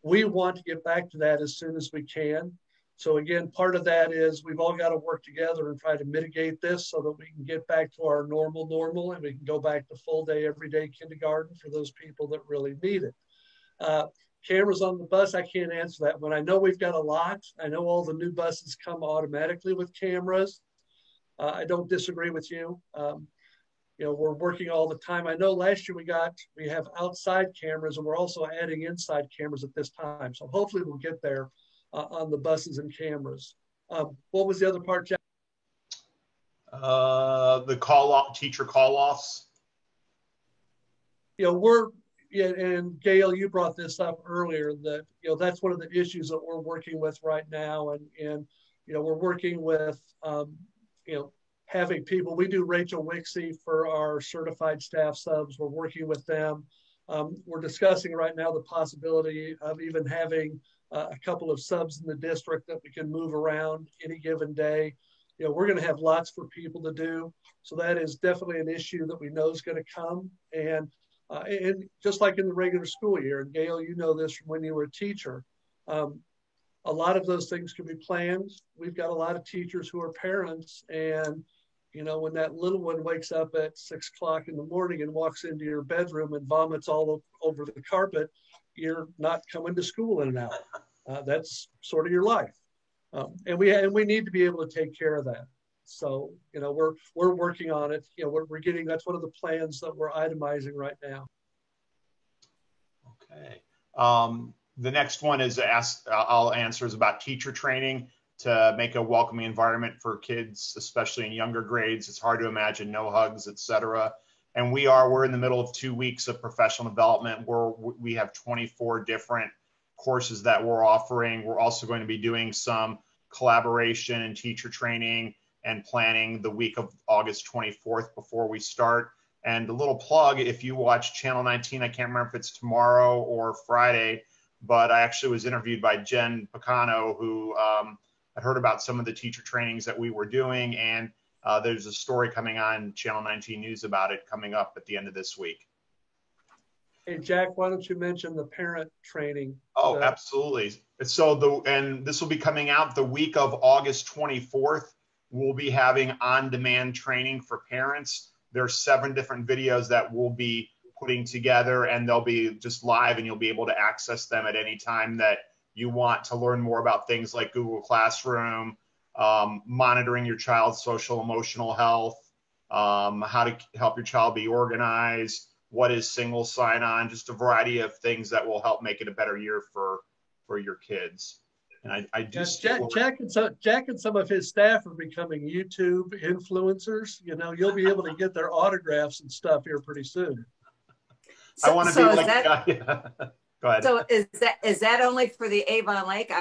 We want to get back to that as soon as we can. So again, part of that is we've all got to work together and try to mitigate this so that we can get back to our normal, and we can go back to full day, everyday kindergarten for those people that really need it. Cameras on the bus, I can't answer that one. I know we've got a lot. I know all the new buses come automatically with cameras. I don't disagree with you. We're working all the time. I know last year we have outside cameras, and we're also adding inside cameras at this time. So hopefully we'll get there on the buses and cameras. What was the other part, Jack? The teacher call-offs. And Gail, you brought this up earlier that, that's one of the issues that we're working with right now. And we're working with, having people, we do Rachel Wixie for our certified staff subs. We're working with them. We're discussing right now the possibility of even having a couple of subs in the district that we can move around any given day. We're going to have lots for people to do. So that is definitely an issue that we know is going to come. And just like in the regular school year, and Gail, you know this from when you were a teacher, a a lot of those things can be planned. We've got a lot of teachers who are parents, and when that little one wakes up at 6 o'clock in the morning and walks into your bedroom and vomits all over the carpet, you're not coming to school in an hour. That's sort of your life. And we need to be able to take care of that. So, we're working on it. We're getting, that's one of the plans that we're itemizing right now. Okay. The next one is I'll answer is about teacher training to make a welcoming environment for kids, especially in younger grades. It's hard to imagine no hugs, etc. And we're in the middle of 2 weeks of professional development where we have 24 different courses that we're offering. We're also going to be doing some collaboration and teacher training and planning the week of August 24th before we start. And a little plug, if you watch Channel 19, I can't remember if it's tomorrow or Friday, but I actually was interviewed by Jen Picano, who had heard about some of the teacher trainings that we were doing. And there's a story coming on Channel 19 News about it coming up at the end of this week. Hey, Jack, why don't you mention the parent training? Oh, absolutely. So and this will be coming out the week of August 24th. We'll be having on-demand training for parents. There's 7 different videos that we'll be putting together, and they'll be just live, and you'll be able to access them at any time that you want to learn more about things like Google Classroom, monitoring your child's social emotional health, how to help your child be organized, what is single sign-on, just a variety of things that will help make it a better year for your kids. And I do. Yes, Jack and some of his staff are becoming YouTube influencers. You'll be able to get their autographs and stuff here pretty soon. I want to be like that. Go ahead. So is that only for the Avon Lake?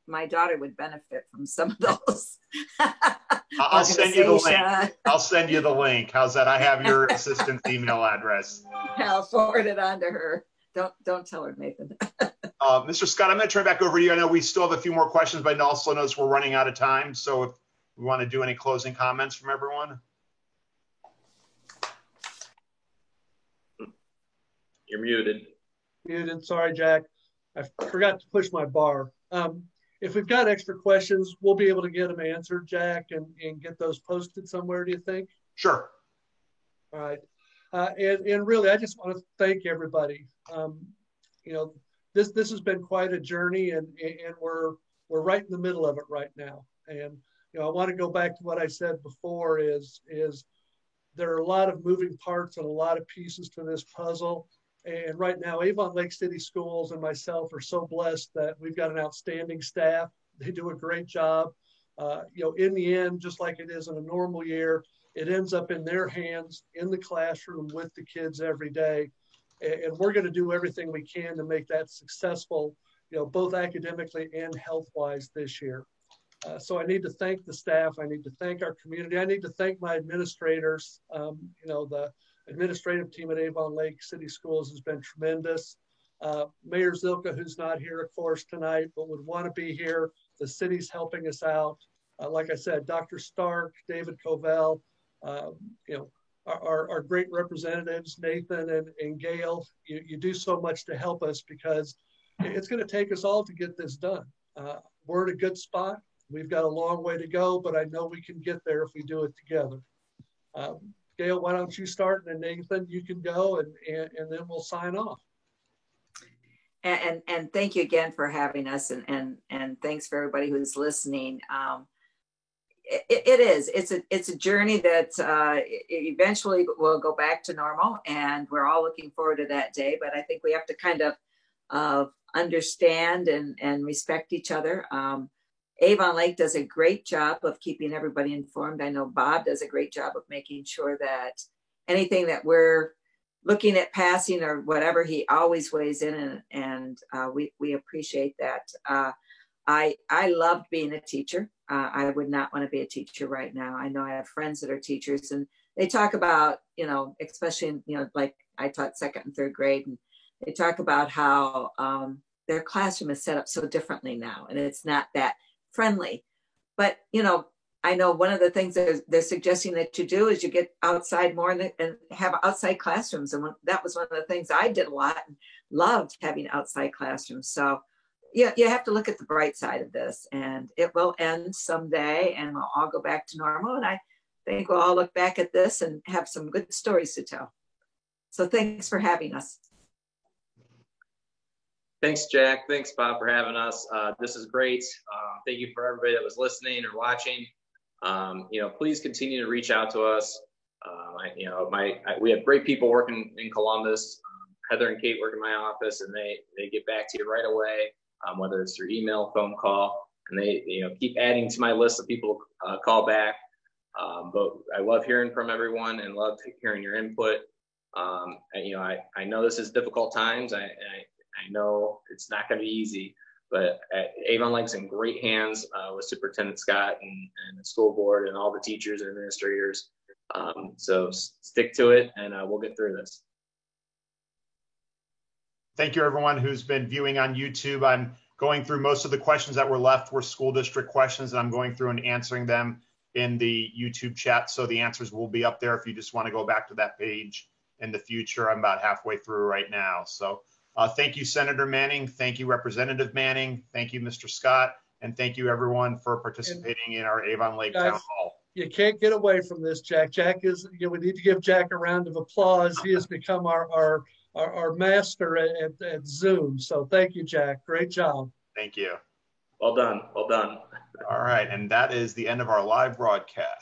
My daughter would benefit from some of those. I'll send you the link. I'll send you the link. How's that? I have your assistant's email address. I'll forward it on to her. Don't tell her, Nathan. Mr. Scott, I'm going to turn it back over to you. I know we still have a few more questions, but I also notice we're running out of time. So if we want to do any closing comments from everyone. You're muted. Muted. Sorry, Jack. I forgot to push my bar. If we've got extra questions, we'll be able to get them answered, Jack, and get those posted somewhere, do you think? Sure. All right. And really, I just want to thank everybody. This has been quite a journey, and we're right in the middle of it right now. And I want to go back to what I said before is there are a lot of moving parts and a lot of pieces to this puzzle. And right now, Avon Lake City Schools and myself are so blessed that we've got an outstanding staff. They do a great job. In the end, just like it is in a normal year, it ends up in their hands in the classroom with the kids every day. And we're going to do everything we can to make that successful, both academically and health-wise this year. So I need to thank the staff. I need to thank our community. I need to thank my administrators. The administrative team at Avon Lake City Schools has been tremendous. Mayor Zilka, who's not here, of course, tonight, but would want to be here. The city's helping us out. Like I said, Dr. Stark, David Covell, our great representatives, Nathan and Gail. You do so much to help us because it's going to take us all to get this done. We're in a good spot. We've got a long way to go, but I know we can get there if we do it together. Gail, why don't you start, and then Nathan, you can go, and then we'll sign off. And thank you again for having us, and thanks for everybody who's listening. It's a journey that eventually will go back to normal, and we're all looking forward to that day. But I think we have to kind of understand and respect each other. Avon Lake does a great job of keeping everybody informed. I know Bob does a great job of making sure that anything that we're looking at passing or whatever, he always weighs in, and we appreciate that. I loved being a teacher. I would not want to be a teacher right now. I know I have friends that are teachers, and they talk about, especially, like I taught 2nd and 3rd grade, and they talk about how their classroom is set up so differently now, and it's not that friendly. But, I know one of the things they're suggesting that you do is you get outside more and have outside classrooms. And that was one of the things I did a lot and loved having outside classrooms. So you have to look at the bright side of this, and it will end someday and we'll all go back to normal. And I think we'll all look back at this and have some good stories to tell. So thanks for having us. Thanks, Jack. Thanks, Bob, for having us. This is great. Thank you for everybody that was listening or watching. Please continue to reach out to us. We have great people working in Columbus. Heather and Kate work in my office, and they get back to you right away, whether it's through email, phone call, and they keep adding to my list of people call back. But I love hearing from everyone and love hearing your input. I know this is difficult times. I know it's not going to be easy, but Avon Lake's in great hands with Superintendent Scott and the school board and all the teachers and administrators. So stick to it, and we'll get through this. Thank you, everyone who's been viewing on YouTube. I'm going through most of the questions that were left were school district questions, and I'm going through and answering them in the YouTube chat. So the answers will be up there if you just want to go back to that page in the future. I'm about halfway through right now. So thank you, Senator Manning. Thank you, Representative Manning. Thank you, Mr. Scott. And thank you, everyone, for participating in our Avon Lake Town Hall. You can't get away from this, Jack. Jack is, we need to give Jack a round of applause. He has become our master at Zoom. So thank you, Jack. Great job. Thank you. Well done. Well done. All right. And that is the end of our live broadcast.